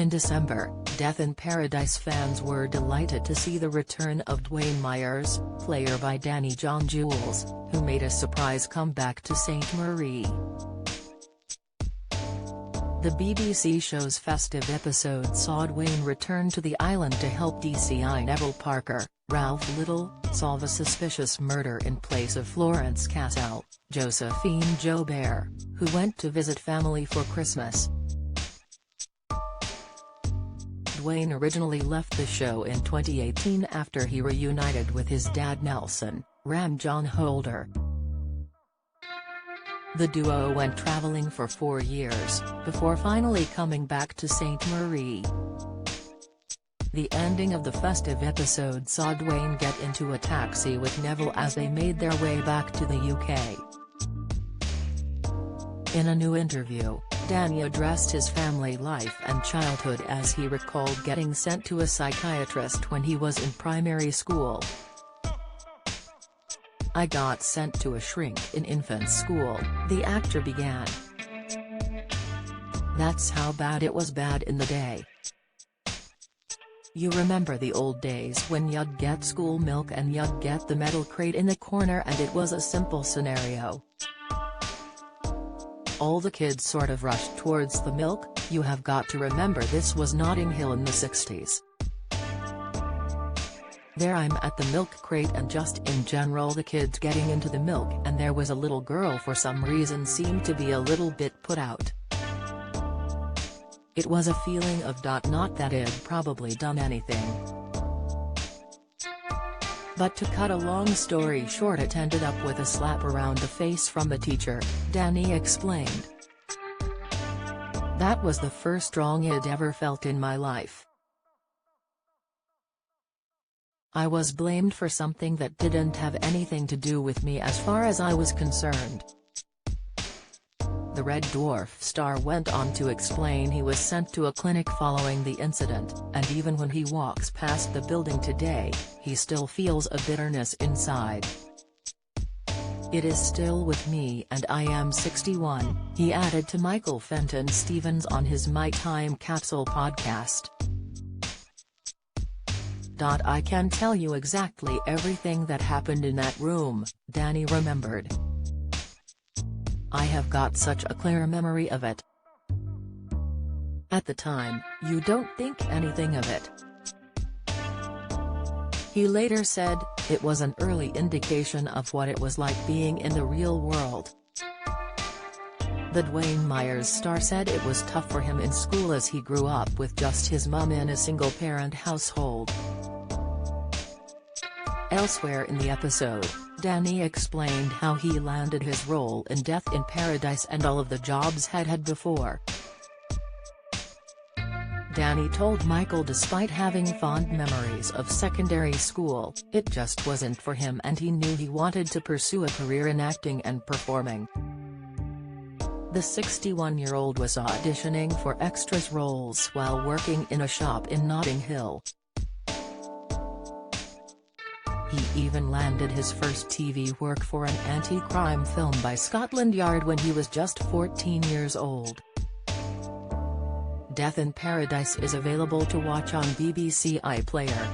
In December, Death in Paradise fans were delighted to see the return of Dwayne Myers, played by John-Jules, who made a surprise comeback to St. Marie. The BBC show's festive episode saw Dwayne return to the island to help DCI Neville Parker, Ralph Little, solve a suspicious murder in place of Florence Cassel, Josephine Joubert, who went to visit family for Christmas. Dwayne originally left the show in 2018 after he reunited with his dad Nelson, Ram John Holder. The duo went traveling for 4 years, before finally coming back to St. Marie. The ending of the festive episode saw Dwayne get into a taxi with Neville as they made their way back to the UK. In a new interview, Danny addressed his family life and childhood as he recalled getting sent to a psychiatrist when he was in primary school. "I got sent to a shrink in infant school," the actor began. "That's how bad it was back in the day. You remember the old days when you'd get school milk and you'd get the metal crate in the corner and it was a simple scenario. All the kids sort of rushed towards the milk. You have got to remember this was Notting Hill in the 60s. There I'm at the milk crate and just in general the kids getting into the milk, and there was a little girl for some reason seemed to be a little bit put out. It was a feeling of not that I'd probably done anything. But to cut a long story short, it ended up with a slap around the face from the teacher," Danny explained. "That was the first wrong I'd ever felt in my life. I was blamed for something that didn't have anything to do with me as far as I was concerned." The Red Dwarf star went on to explain he was sent to a clinic following the incident, and even when he walks past the building today, he still feels a bitterness inside. "It is still with me and I am 61, he added to Michael Fenton Stevens on his My Time Capsule podcast. "I can tell you exactly everything that happened in that room," Danny remembered. "I have got such a clear memory of it. At the time, you don't think anything of it." He later said, "It was an early indication of what it was like being in the real world." The Dwayne Myers star said it was tough for him in school as he grew up with just his mum in a single-parent household. Elsewhere in the episode, Danny explained how he landed his role in Death in Paradise and all of the jobs had before. Danny told Michael despite having fond memories of secondary school, it just wasn't for him and he knew he wanted to pursue a career in acting and performing. The 61-year-old was auditioning for extras roles while working in a shop in Notting Hill. He even landed his first TV work for an anti-crime film by Scotland Yard when he was just 14 years old. Death in Paradise is available to watch on BBC iPlayer.